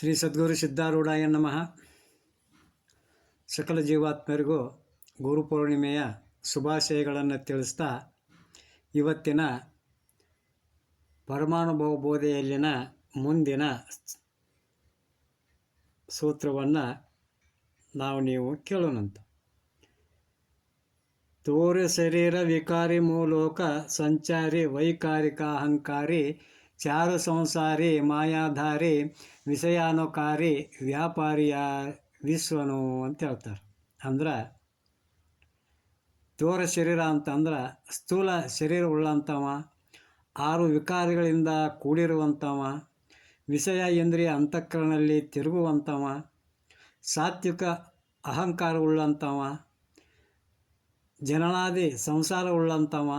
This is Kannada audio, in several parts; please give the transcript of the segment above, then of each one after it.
ಶ್ರೀ ಸದ್ಗುರು ಸಿದ್ಧಾರೂಢಾಯ ನಮಃ. ಸಕಲ ಜೀವಾತ್ಮರಿಗೂ ಗುರುಪೂರ್ಣಿಮೆಯ ಶುಭಾಶಯಗಳನ್ನು ತಿಳಿಸ್ತಾ ಇವತ್ತಿನ ಪರಮಾನುಭವ ಬೋಧೆಯಲ್ಲಿನ ಮುಂದಿನ ಸೂತ್ರವನ್ನು ನೀವು ಕೇಳೋಣಂತ. ತೋರ ಶರೀರ ವಿಕಾರಿ ಮೂಲೋಕ ಸಂಚಾರಿ ವೈಕಾರಿಕ ಅಹಂಕಾರಿ ಚಾರು ಸಂಸಾರಿ ಮಾಯಾಧಾರಿ ವಿಷಯಾನುಕಾರಿ ವ್ಯಾಪಾರಿಯ ವಿಶ್ವನು ಅಂತ ಹೇಳ್ತಾರೆ. ಅಂದ್ರೆ ತೋರ ಶರೀರ ಅಂತಂದ್ರೆ ಸ್ಥೂಲ ಶರೀರ ಉಳ್ಳಂಥವ, 6 ವಿಕಾರಗಳಿಂದ ಕೂಡಿರುವಂಥವ, ವಿಷಯ ಇಂದ್ರಿಯ ಅಂತಃಕರಣದಲ್ಲಿ ತಿರುಗುವಂಥವ, ಸಾತ್ವಿಕ ಅಹಂಕಾರವುಳ್ಳಂಥವ, ಜನನಾದಿ ಸಂಸಾರವುಳ್ಳಂಥವ,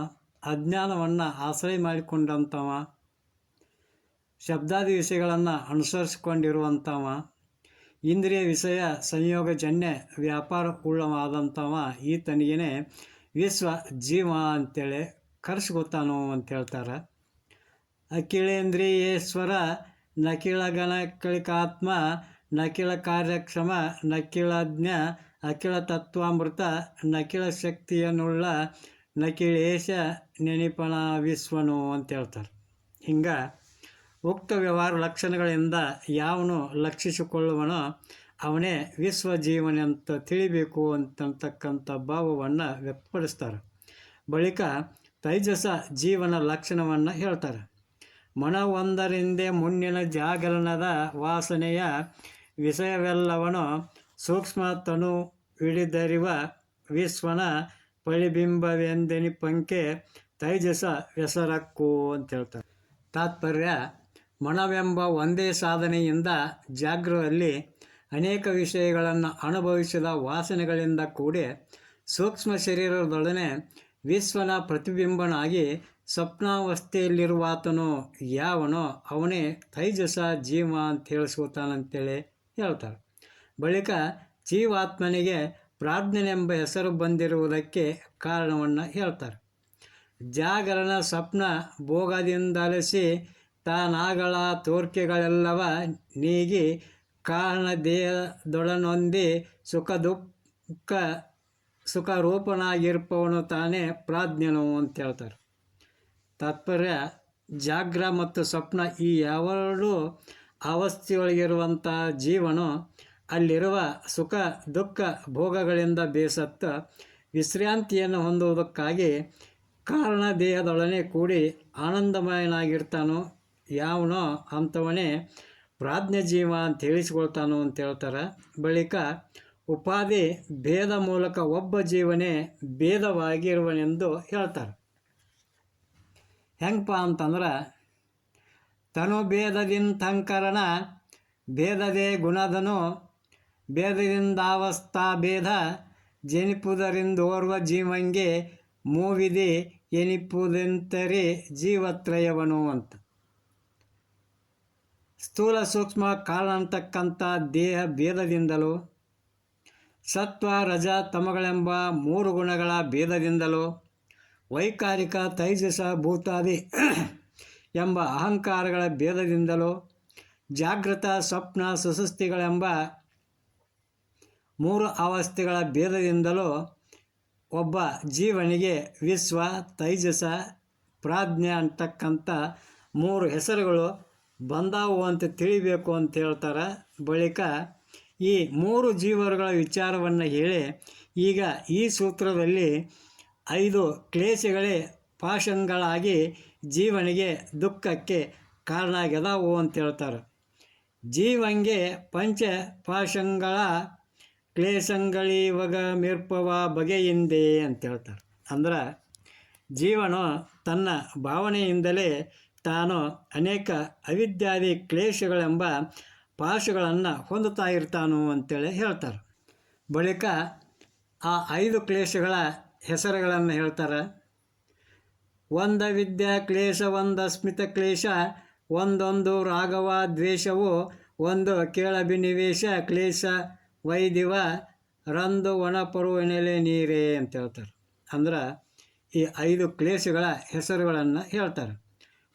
ಅಜ್ಞಾನವನ್ನು ಆಶ್ರಯ ಮಾಡಿಕೊಂಡಂಥವ, ಶಬ್ದಾದಿ ವಿಷಯಗಳನ್ನು ಅನುಸರಿಸಿಕೊಂಡಿರುವಂಥವ, ಇಂದ್ರಿಯ ವಿಷಯ ಸಂಯೋಗಜನ್ಯ ವ್ಯಾಪಾರ ಉಳ್ಳವಾದಂಥವ ಈತನಿಗೆ ವಿಶ್ವ ಜೀವ ಅಂತೇಳಿ ಕರೆಸ್ಕೊತಾನು ಅಂತ ಹೇಳ್ತಾರೆ. ಅಖಿಳೇಂದ್ರಿಯೇಶ್ವರ ನಖಿಳ ಗಣಕಳಿಕಾತ್ಮ ನಖಿಳ ಕಾರ್ಯಕ್ಷಮ ನಖಿಳಜ್ಞ ಅಖಿಳ ತತ್ವಾಮೃತ ನಖಿಳ ಶಕ್ತಿಯನ್ನುಳ್ಳ ನಖಿಳೇಶ ನೆನಪಣ ವಿಶ್ವನು ಅಂತ ಹೇಳ್ತಾರೆ. ಹಿಂಗೆ ಉಕ್ತ ವ್ಯವಹಾರ ಲಕ್ಷಣಗಳಿಂದ ಯಾವನು ಲಕ್ಷಿಸಿಕೊಳ್ಳುವನೋ ಅವನೇ ವಿಶ್ವಜೀವನ ಅಂತ ತಿಳಿಬೇಕು ಅಂತಕ್ಕಂಥ ಭಾವವನ್ನು ವ್ಯಕ್ತಪಡಿಸ್ತಾರೆ. ಬಳಿಕ ತೈಜಸ ಜೀವನ ಲಕ್ಷಣವನ್ನು ಹೇಳ್ತಾರೆ. ಮನವೊಂದರಿಂದೇ ಮುನ್ನಿನ ಜಾಗರಣದ ವಾಸನೆಯ ವಿಷಯವೆಲ್ಲವನು ಸೂಕ್ಷ್ಮ ತನು ಹಿಡಿದರಿವ ವಿಶ್ವನ ಫಲಿಬಿಂಬವೆಂದೆನಿಪಂಕೆ ತೈಜಸ ಹೆಸರಕ್ಕು ಅಂತ ಹೇಳ್ತಾರೆ. ತಾತ್ಪರ್ಯ: ಮನವೆಂಬ ಒಂದೇ ಸಾಧನೆಯಿಂದ ಜಾಗೃತದಲ್ಲಿ ಅನೇಕ ವಿಷಯಗಳನ್ನು ಅನುಭವಿಸಿದ ವಾಸನೆಗಳಿಂದ ಕೂಡಿ ಸೂಕ್ಷ್ಮ ಶರೀರದೊಡನೆ ವಿಶ್ವನ ಪ್ರತಿಬಿಂಬನಾಗಿ ಸ್ವಪ್ನಾವಸ್ಥೆಯಲ್ಲಿರುವಾತನು ಯಾವನೋ ಅವನೇ ತೈಜಸ ಜೀವ ಅಂತ ಹೇಳಿಸ್ಕೊತಾನಂತೇಳಿ ಹೇಳ್ತಾರೆ. ಬಳಿಕ ಜೀವಾತ್ಮನಿಗೆ ಪ್ರಾಜ್ಞನೆಂಬ ಹೆಸರು ಬಂದಿರುವುದಕ್ಕೆ ಕಾರಣವನ್ನು ಹೇಳ್ತಾರೆ. ಜಾಗರಣ ಸ್ವಪ್ನ ಭೋಗದಿಂದಲಸಿ ತಾನಾಗಳ ತೋರ್ಕೆಗಳೆಲ್ಲವ ನೀಗಿ ಕಾರಣ ದೇಹದೊಡನೊಂದಿ ಸುಖರೂಪನಾಗಿರ್ಪವನು ತಾನೇ ಪ್ರಾಜ್ಞನು ಅಂತ ಹೇಳ್ತಾರೆ. ತಾತ್ಪರ್ಯ: ಜಾಗ್ರ ಮತ್ತು ಸ್ವಪ್ನ ಈ ಎರಡೂ ಅವಸ್ಥೆಯೊಳಗಿರುವಂಥ ಜೀವನು ಅಲ್ಲಿರುವ ಸುಖ ದುಃಖ ಭೋಗಗಳಿಂದ ಬೇಸತ್ತ ವಿಶ್ರಾಂತಿಯನ್ನು ಹೊಂದುವುದಕ್ಕಾಗಿ ಕಾರಣ ದೇಹದೊಡನೆ ಕೂಡಿ ಆನಂದಮಯನಾಗಿರ್ತಾನೋ ಯಾವನೋ ಅಂಥವನೇ ಪ್ರಾಜ್ಞ ಜೀವ ಅಂತ ಹೇಳಿಸ್ಕೊಳ್ತಾನೋ ಅಂತ ಹೇಳ್ತಾರೆ. ಬಳಿಕ ಉಪಾಧಿ ಭೇದ ಮೂಲಕ ಒಬ್ಬ ಜೀವನೇ ಭೇದವಾಗಿರುವನೆಂದು ಹೇಳ್ತಾರೆ. ಹೆಂಗಪ್ಪ ಅಂತಂದ್ರೆ ತನು ಭೇದದಿಂತಂಕರಣ ಭೇದದೇ ಗುಣದನು ಭೇದದಿಂದಾವಸ್ಥಾ ಭೇದ ಜನಿಪುದರಿಂದೋರ್ವ ಜೀವಂಗೆ ಮೂವಿದೆ ಎನಿಪುದೆಂತರೆ ಜೀವತ್ರಯವನು ಅಂತ. ಸ್ಥೂಲ ಸೂಕ್ಷ್ಮ ಕಾರಣ ಅಂತಕ್ಕಂಥ ದೇಹ ಭೇದದಿಂದಲೂ ಸತ್ವ ರಜ ತಮಗಳೆಂಬ 3 ಗುಣಗಳ ಭೇದದಿಂದಲೂ ವೈಕಾರಿಕ ತೈಜಸ ಭೂತಾದಿ ಎಂಬ ಅಹಂಕಾರಗಳ ಭೇದದಿಂದಲೂ ಜಾಗೃತ ಸ್ವಪ್ನ ಸುಸುಸ್ತಿಗಳೆಂಬ 3 ಅವಸ್ಥೆಗಳ ಭೇದದಿಂದಲೂ ಒಬ್ಬ ಜೀವನಿಗೆ ವಿಶ್ವ ತೈಜಸ ಪ್ರಾಜ್ಞೆ ಅಂತಕ್ಕಂಥ 3 ಹೆಸರುಗಳು ಬಂದಾವು ಅಂತ ತಿಳಿಬೇಕು ಅಂತ ಹೇಳ್ತಾರೆ. ಬಳಿಕ ಈ 3 ಜೀವರುಗಳ ವಿಚಾರವನ್ನು ಹೇಳಿ ಈಗ ಈ ಸೂತ್ರದಲ್ಲಿ 5 ಕ್ಲೇಶಗಳೇ ಪಾಶಂಗಳಾಗಿ ಜೀವನಿಗೆ ದುಃಖಕ್ಕೆ ಕಾರಣ ಆಗ್ಯದಾವು ಅಂತ ಹೇಳ್ತಾರೆ. ಜೀವಂಗೆ ಪಂಚ ಪಾಶಂಗಳ ಕ್ಲೇಶಗಳಿವಾಗ ಮಿರ್ಪವ ಬಗೆಯಿಂದೆ ಅಂತ ಹೇಳ್ತಾರೆ. ಅಂದ್ರೆ ಜೀವನು ತನ್ನ ಭಾವನೆಯಿಂದಲೇ ತಾನು ಅನೇಕ ಅವಿದ್ಯಾದಿ ಕ್ಲೇಶಗಳೆಂಬ ಪಾಶಗಳನ್ನು ಹೊಂದುತ್ತಾ ಇರ್ತಾನು ಅಂತೇಳಿ ಹೇಳ್ತಾರೆ. ಬಳಿಕ ಆ 5 ಕ್ಲೇಶಗಳ ಹೆಸರುಗಳನ್ನು ಹೇಳ್ತಾರೆ. ಒಂದು ವಿದ್ಯಾ ಕ್ಲೇಶ, ಒಂದು ಅಸ್ಮಿತ ಕ್ಲೇಶ, ಒಂದೊಂದು ರಾಗವ ದ್ವೇಷವು, ಒಂದು ಕೇಳಭಿನಿವೇಶ ಕ್ಲೇಶ ವೈದಿವ ರಂದು ಒಣಪರುವನೆಲೆ ನೀರೇ ಅಂತ ಹೇಳ್ತಾರೆ. ಅಂದ್ರೆ ಈ 5 ಕ್ಲೇಶಗಳ ಹೆಸರುಗಳನ್ನು ಹೇಳ್ತಾರೆ.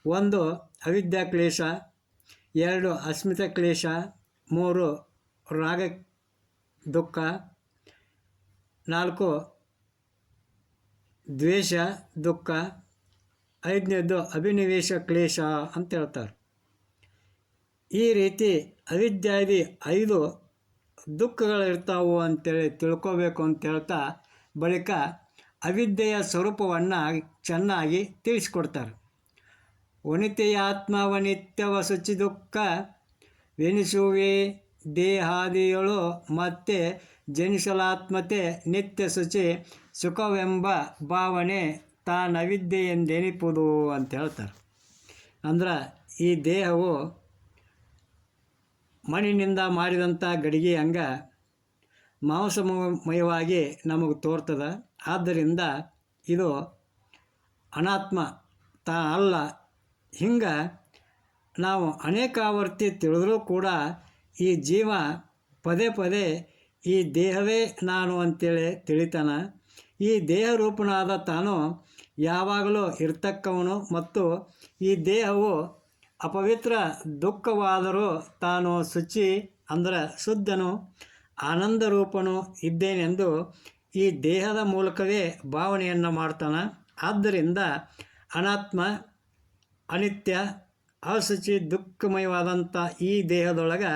1 ಅವಿದ್ಯಾ ಕ್ಲೇಶ, 2 ಅಸ್ಮಿತ ಕ್ಲೇಶ, 3 ರಾಗ ದುಃಖ, 4 ದ್ವೇಷ ದುಃಖ, 5ನೇದು ಅಭಿನಿವೇಶ ಕ್ಲೇಶ ಅಂತ ಹೇಳ್ತಾರೆ. ಈ ರೀತಿ ಅವಿದ್ಯಾದಿ 5 ದುಃಖಗಳಿರ್ತಾವು ಅಂತೇಳಿ ತಿಳ್ಕೋಬೇಕು ಅಂತ ಹೇಳ್ತಾ ಬಳಿಕ ಅವಿದ್ಯೆಯ ಸ್ವರೂಪವನ್ನು ಚೆನ್ನಾಗಿ ತಿಳಿಸ್ಕೊಡ್ತಾರೆ. ವನಿತೆಯಾತ್ಮವನಿತ್ಯವ ಶುಚಿ ದುಃಖ ವೆನಿಸುವೆ ದೇಹಾದಿಯಳು ಮತ್ತೆ ಜನಿಸಲಾತ್ಮತೆ ನಿತ್ಯ ಶುಚಿ ಸುಖವೆಂಬ ಭಾವನೆ ತಾನವಿದ್ಯೆಯೆಂದೆನಿಪುದು ಅಂತ ಹೇಳ್ತಾರೆ. ಅಂದ್ರೆ ಈ ದೇಹವು ಮಣ್ಣಿನಿಂದ ಮಾಡಿದಂಥ ಗಡಿಗೆ ಹಂಗೆ ಮಾಂಸಮಯವಾಗಿ ನಮಗೆ ತೋರ್ತದೆ. ಆದ್ದರಿಂದ ಇದು ಅನಾತ್ಮ ಅಲ್ಲ. ಹಿಂಗೆ ನಾವು ಅನೇಕ ಆವರ್ತಿ ತಿಳಿದ್ರೂ ಕೂಡ ಈ ಜೀವ ಪದೇ ಪದೇ ಈ ದೇಹವೇ ನಾನು ಅಂತೇಳಿ ತಿಳಿತಾನ. ಈ ದೇಹ ರೂಪನಾದ ತಾನು ಯಾವಾಗಲೂ ಇರ್ತಕ್ಕವನು ಮತ್ತು ಈ ದೇಹವು ಅಪವಿತ್ರ ದುಃಖವಾದರೂ ತಾನು ಶುಚಿ ಅಂದರೆ ಶುದ್ಧನು ಆನಂದ ರೂಪನು ಇದ್ದೇನೆಂದು ಈ ದೇಹದ ಮೂಲಕವೇ ಭಾವನೆಯನ್ನು ಮಾಡ್ತಾನೆ. ಆದ್ದರಿಂದ ಅನಾತ್ಮ, ಅನಿತ್ಯ, ಅಶುಚಿ, ದುಃಖಮಯವಾದಂಥ ಈ ದೇಹದೊಳಗೆ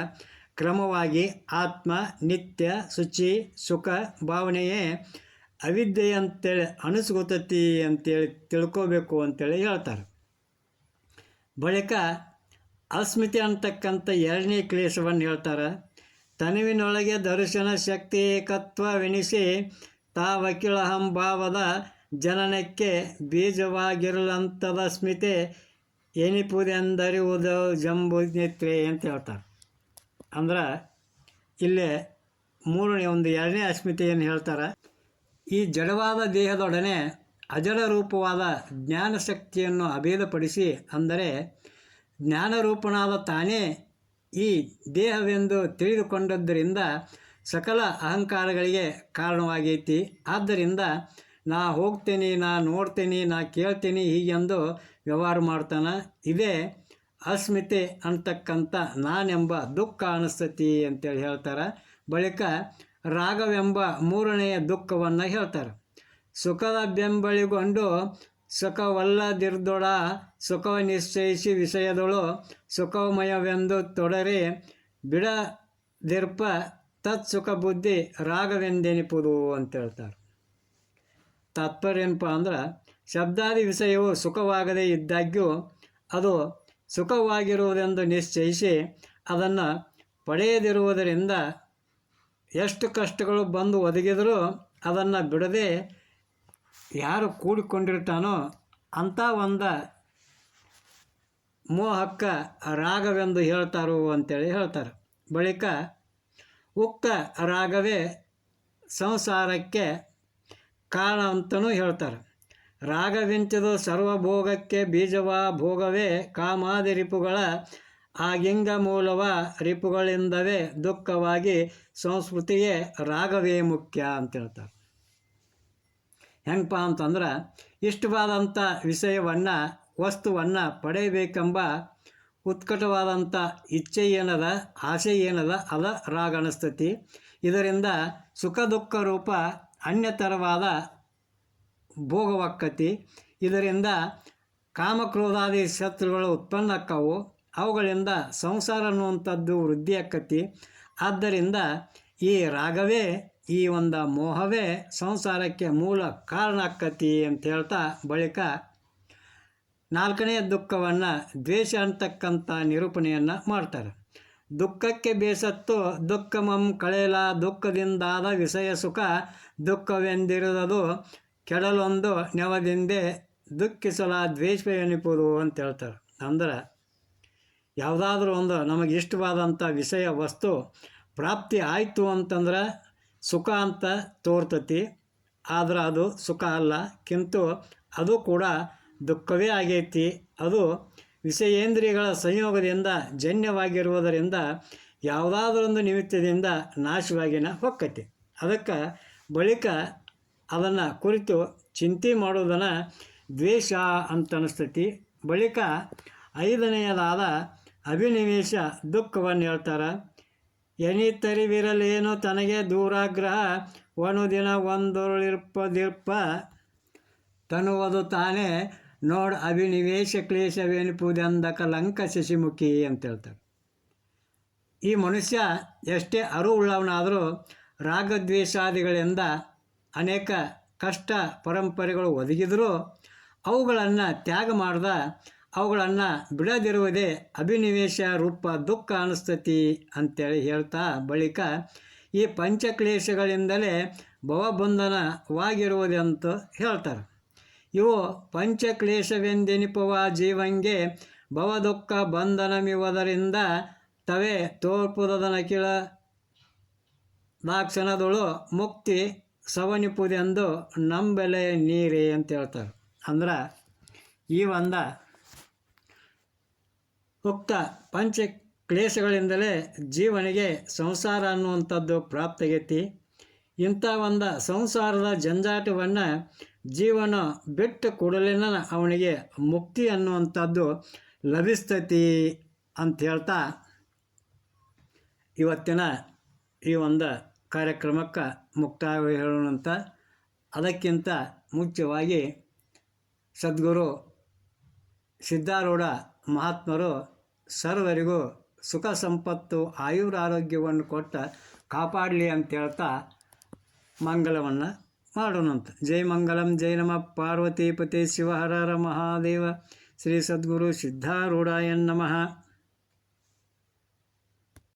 ಕ್ರಮವಾಗಿ ಆತ್ಮ, ನಿತ್ಯ, ಶುಚಿ, ಸುಖ ಭಾವನೆಯೇ ಅವಿದ್ಯೆ ಅಂತೇಳಿ ಅನಿಸ್ಕೊತತಿ ಅಂತೇಳಿ ತಿಳ್ಕೋಬೇಕು ಅಂತೇಳಿ ಹೇಳ್ತಾರೆ. ಬಳಿಕ ಅಸ್ಮಿತೆ ಅಂತಕ್ಕಂಥ 2ನೇ ಕ್ಲೇಶವನ್ನು ಹೇಳ್ತಾರೆ. ತನುವಿನೊಳಗೆ ದರ್ಶನ ಶಕ್ತಿ ಏಕತ್ವವೆನಿಸಿ ತಾವಕಿಳಹಂಭಾವದ ಜನನಕ್ಕೆ ಬೀಜವಾಗಿರಲಂಥದ ಸ್ಮಿತೆ ಎನಿಪುದೆಂದರಿವುದು ಜಂಬುನಿತ್ರೆ ಅಂತ ಹೇಳ್ತಾರೆ. ಅಂದ್ರೆ ಇಲ್ಲೇ 2ನೇ ಅಸ್ಮಿತೆಯನ್ನು ಹೇಳ್ತಾರೆ. ಈ ಜಡವಾದ ದೇಹದೊಡನೆ ಅಜಡ ರೂಪವಾದ ಜ್ಞಾನಶಕ್ತಿಯನ್ನು ಅಭೇದಪಡಿಸಿ, ಅಂದರೆ ಜ್ಞಾನರೂಪನಾದ ತಾನೇ ಈ ದೇಹವೆಂದು ತಿಳಿದುಕೊಂಡದ್ದರಿಂದ ಸಕಲ ಅಹಂಕಾರಗಳಿಗೆ ಕಾರಣವಾಗೈತಿ. ಆದ್ದರಿಂದ ನಾ ಹೋಗ್ತೀನಿ, ನಾ ನೋಡ್ತೀನಿ, ನಾ ಕೇಳ್ತೀನಿ ಹೀಗೆಂದು ವ್ಯವಹಾರ ಮಾಡ್ತಾನೆ. ಇದೇ ಅಸ್ಮಿತೆ ಅಂತಕ್ಕಂಥ ನಾನೆಂಬ ದುಃಖ ಅನಿಸ್ತತಿ ಅಂತೇಳಿ ಹೇಳ್ತಾರೆ. ಬಳಿಕ ರಾಗವೆಂಬ 3ನೆಯ ದುಃಖವನ್ನು ಹೇಳ್ತಾರೆ. ಸುಖದ ಬೆಂಬಳಿಗೊಂಡು ಸುಖವಲ್ಲದಿರ್ದೊಡ ಸುಖವ ನಿಶ್ಚಯಿಸಿ ವಿಷಯದಳು ಸುಖಮಯವೆಂದು ತೊಡರಿ ಬಿಡದಿರ್ಪ ತತ್ಸುಖ ಬುದ್ಧಿ ರಾಗವೆಂದೆನಿಪುದು ಅಂತ ಹೇಳ್ತಾರೆ. ತಾತ್ಪರ್ಯ ಏನಪ್ಪ ಅಂದ್ರೆ, ಶಬ್ದಾದಿ ವಿಷಯವು ಸುಖವಾಗದೇ ಇದ್ದಾಗ್ಯೂ ಅದು ಸುಖವಾಗಿರುವುದೆಂದು ನಿಶ್ಚಯಿಸಿ ಅದನ್ನು ಪಡೆಯದಿರುವುದರಿಂದ ಎಷ್ಟು ಕಷ್ಟಗಳು ಬಂದು ಒದಗಿದರೂ ಅದನ್ನು ಬಿಡದೆ ಯಾರು ಕೂಡಿಕೊಂಡಿರ್ತಾನೋ ಅಂಥ ಒಂದು ಮೋಹಕ್ಕೆ ರಾಗವೆಂದು ಹೇಳ್ತಾರೋ ಅಂತೇಳಿ ಹೇಳ್ತಾರೆ. ಬಳಿಕ ಉಕ್ತ ರಾಗವೇ ಸಂಸಾರಕ್ಕೆ ಕಾರಣ ಅಂತಲೂ ಹೇಳ್ತಾರೆ. ರಾಗವೆಂಚದು ಸರ್ವಭೋಗಕ್ಕೆ ಬೀಜವ ಭೋಗವೇ ಕಾಮಾದಿ ರಿಪುಗಳ ಆಗಿಂಗ ಮೂಲವ ರಿಪುಗಳಿಂದವೇ ದುಃಖವಾಗಿ ಸಂಸ್ಕೃತಿಗೆ ರಾಗವೇ ಮುಖ್ಯ ಅಂತ ಹೇಳ್ತಾರೆ. ಹೆಂಗಪ್ಪ ಅಂತಂದ್ರೆ, ಇಷ್ಟವಾದಂಥ ವಿಷಯವನ್ನು ವಸ್ತುವನ್ನು ಪಡೆಯಬೇಕೆಂಬ ಉತ್ಕಟವಾದಂಥ ಇಚ್ಛೆ ಏನದ, ಆಸೆ ಏನದ, ಅದ ರಾಗ ಅನಿಸ್ತತಿ. ಇದರಿಂದ ಸುಖ ದುಃಖ ರೂಪ ಅನ್ಯತರವಾದ ಭೋಗವಾಕ್ಕತಿ. ಇದರಿಂದ ಕಾಮಕ್ರೋಧಾದಿ ಶತ್ರುಗಳು ಉತ್ಪನ್ನ ಆಕ್ಕವು. ಅವುಗಳಿಂದ ಸಂಸಾರ ಅನ್ನುವಂಥದ್ದು ವೃದ್ಧಿ ಆಕ್ಕತಿ. ಆದ್ದರಿಂದ ಈ ರಾಗವೇ, ಈ ಒಂದು ಮೋಹವೇ ಸಂಸಾರಕ್ಕೆ ಮೂಲ ಕಾರಣ ಆಕ್ಕತಿ ಅಂತ ಹೇಳ್ತಾ ಬಳಿಕ 4ನೇ ದುಃಖವನ್ನು ದ್ವೇಷ ಅಂತಕ್ಕಂಥ ನಿರೂಪಣೆಯನ್ನು ಮಾಡ್ತಾರೆ. ದುಃಖಕ್ಕೆ ಬೇಸತ್ತು ದುಃಖಮಂ ಕಳೆಯಲ ದುಃಖದಿಂದಾದ ವಿಷಯ ಸುಖ ದುಃಖವೆಂದಿರುವುದು ಕೆಡಲೊಂದು ನೆವದಿಂದೆ ದುಃಖಿಸಲ ದ್ವೇಷ ಎನಿಪುದು ಅಂತ ಹೇಳ್ತಾರೆ. ಅಂದ್ರೆ ಯಾವುದಾದ್ರೂ ಒಂದು ನಮಗೆ ಇಷ್ಟವಾದಂಥ ವಿಷಯ ವಸ್ತು ಪ್ರಾಪ್ತಿ ಆಯಿತು ಅಂತಂದ್ರೆ ಸುಖ ಅಂತ ತೋರ್ತತಿ. ಆದ್ರೆ ಅದು ಸುಖ ಅಲ್ಲ, ಕಿಂತು ಅದು ಕೂಡ ದುಃಖವೇ ಆಗೈತಿ. ಅದು ವಿಷಯೇಂದ್ರಿಯಗಳ ಸಂಯೋಗದಿಂದ ಜನ್ಯವಾಗಿರುವುದರಿಂದ ಯಾವುದಾದ್ರೊಂದು ನಿಮಿತ್ತದಿಂದ ನಾಶವಾಗಿನ ಹೊಕ್ಕತಿ. ಅದಕ್ಕೆ ಬಳಿಕ ಅದನ್ನು ಕುರಿತು ಚಿಂತೆ ಮಾಡೋದನ್ನು ದ್ವೇಷ ಅಂತ ಅನಿಸ್ತತಿ. ಬಳಿಕ 5ನೇಯದಾದ ಅಭಿನಿವೇಶ ದುಃಖವನ್ನು ಹೇಳ್ತಾರೆ. ಎನಿತರಿವಿರಲೇನು ತನಗೆ ದೂರಾಗ್ರಹ ದಿನ ಒಂದೊಳಿರ್ಪದಿರ್ಪ ತನುವುದು ತಾನೇ ನೋಡ್ ಅಭಿನಿವೇಶ ಕ್ಲೇಶವೆನಿಪುದೆಂದ ಕಲಂಕ ಶಶಿಮುಖಿ ಅಂತ ಹೇಳ್ತಾರೆ. ಈ ಮನುಷ್ಯ ಎಷ್ಟೇ ಅರಿವುಳ್ಳವನಾದರೂ ರಾಗದ್ವೇಷಾದಿಗಳಿಂದ ಅನೇಕ ಕಷ್ಟ ಪರಂಪರೆಗಳು ಒದಗಿದರೂ ಅವುಗಳನ್ನು ತ್ಯಾಗ ಮಾಡ್ದ ಅವುಗಳನ್ನು ಬಿಡದಿರುವುದೇ ಅಭಿನಿವೇಶ ರೂಪ ದುಃಖ ಅನಿಸ್ತತಿ ಅಂತೇಳಿ ಹೇಳ್ತಾ ಬಳಿಕ ಈ ಪಂಚಕ್ಲೇಶಗಳಿಂದಲೇ ಭವಬಂಧನವಾಗಿರುವುದಂತ ಹೇಳ್ತಾರೆ. ಇವು ಪಂಚಕ್ಲೇಶವೆಂದೆನಿಪುವ ಜೀವಂಗೆ ಭವದುಃಖ ಬಂಧನಮಿವುದರಿಂದ ತವೇ ತೋರ್ಪುದನ ಕಿಳ ದಾಕ್ಷಣದೊಳು ಮುಕ್ತಿ ಸವನಿಪುದೆಂದು ನಂಬೆಲೆ ನೀರೇ ಅಂತ ಹೇಳ್ತಾರೆ. ಅಂದ್ರೆ ಈ ಉಕ್ತ ಪಂಚ ಕ್ಲೇಶಗಳಿಂದಲೇ ಜೀವನಿಗೆ ಸಂಸಾರ ಅನ್ನುವಂಥದ್ದು ಪ್ರಾಪ್ತಿಗೈತಿ. ಇಂಥ ಸಂಸಾರದ ಜಂಜಾಟವನ್ನು ಜೀವನ ಬಿಟ್ಟು ಕೂಡಲಿನ ಅವನಿಗೆ ಮುಕ್ತಿ ಅನ್ನುವಂಥದ್ದು ಲಭಿಸ್ತತಿ ಅಂತ ಹೇಳ್ತಾ ಇವತ್ತಿನ ಈ ಕಾರ್ಯಕ್ರಮಕ್ಕೆ ಮುಕ್ತಾಯ ಹೇಳೋಣಂತ. ಅದಕ್ಕಿಂತ ಮುಖ್ಯವಾಗಿ ಸದ್ಗುರು ಸಿದ್ಧಾರೂಢ ಮಹಾತ್ಮರು ಸರ್ವರಿಗೂ ಸುಖ ಸಂಪತ್ತು ಆಯುರಾರೋಗ್ಯವನ್ನು ಕೊಟ್ಟ ಕಾಪಾಡಲಿ ಅಂತ ಹೇಳ್ತಾ ಮಂಗಲವನ್ನು ಮಾಡೋಣಂತ. ಜೈ ಮಂಗಲಂ. ಜೈ ನಮಃ ಪಾರ್ವತೀಪತಿ ಶಿವ ಹರ ಹರ ಮಹಾದೇವ. ಶ್ರೀ ಸದ್ಗುರು ಸಿದ್ಧಾರೂಢಾಯ ನಮಃ.